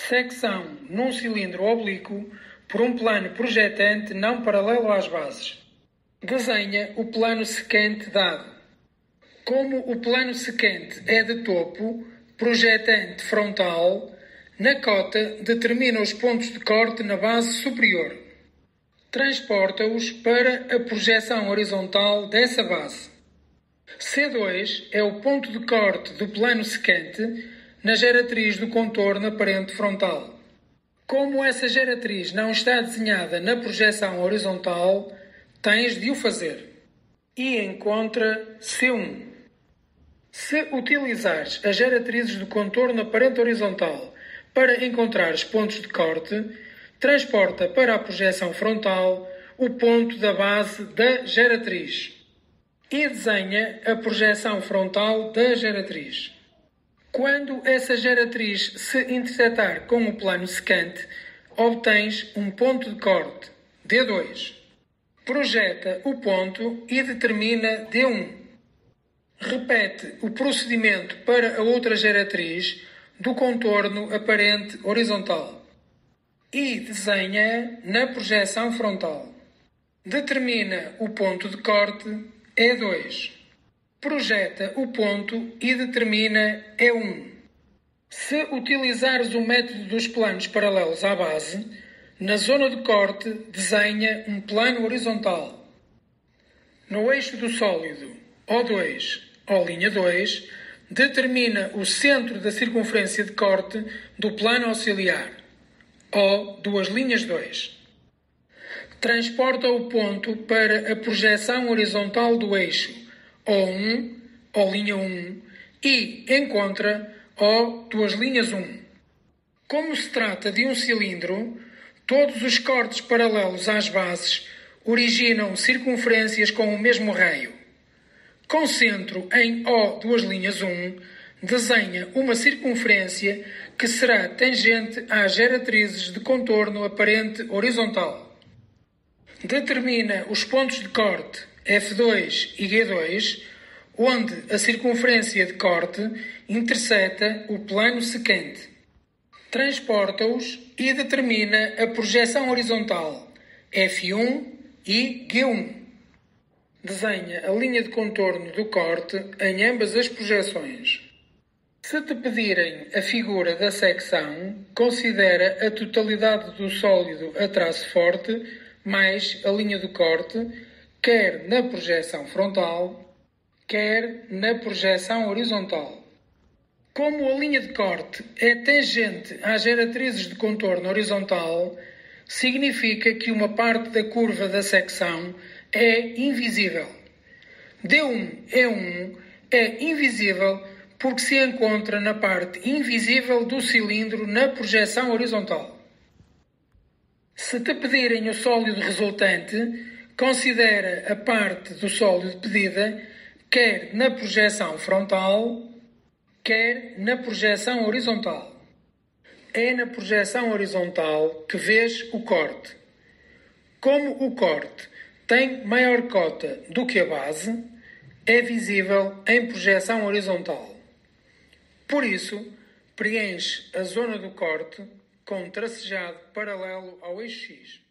Secção num cilindro oblíquo por um plano projetante não paralelo às bases. Desenha o plano secante dado. Como o plano secante é de topo, projetante frontal, na cota determina os pontos de corte na base superior. Transporta-os para a projeção horizontal dessa base. C2 é o ponto de corte do plano secante na geratriz do contorno aparente frontal. Como essa geratriz não está desenhada na projeção horizontal, tens de o fazer. E encontra C1. Se utilizares as geratrizes do contorno aparente horizontal para encontrar os pontos de corte, transporta para a projeção frontal o ponto da base da geratriz e desenha a projeção frontal da geratriz. Quando essa geratriz se intersetar com o plano secante, obtens um ponto de corte, D2. Projeta o ponto e determina D1. Repete o procedimento para a outra geratriz do contorno aparente horizontal e desenha na projeção frontal. Determina o ponto de corte E2. Projeta o ponto e determina E1. Se utilizares o método dos planos paralelos à base, na zona de corte desenha um plano horizontal. No eixo do sólido O2 ou linha 2, determina o centro da circunferência de corte do plano auxiliar, ou duas linhas 2. Transporta o ponto para a projeção horizontal do eixo O1 ou linha 1 e encontra O duas linhas 1. Como se trata de um cilindro, todos os cortes paralelos às bases originam circunferências com o mesmo raio. Com centro em O duas linhas 1, desenha uma circunferência que será tangente às geratrizes de contorno aparente horizontal. Determina os pontos de corte F2 e G2, onde a circunferência de corte interseta o plano secante. Transporta-os e determina a projeção horizontal F1 e G1. Desenha a linha de contorno do corte em ambas as projeções. Se te pedirem a figura da secção, considera a totalidade do sólido a traço forte mais a linha do corte, quer na projeção frontal, quer na projeção horizontal. Como a linha de corte é tangente às geratrizes de contorno horizontal, significa que uma parte da curva da secção é invisível. D1E1 é invisível porque se encontra na parte invisível do cilindro na projeção horizontal. Se te pedirem o sólido resultante, considera a parte do sólido pedida quer na projeção frontal, quer na projeção horizontal. É na projeção horizontal que vês o corte. Como o corte tem maior cota do que a base, é visível em projeção horizontal. Por isso, preenche a zona do corte com tracejado paralelo ao eixo X.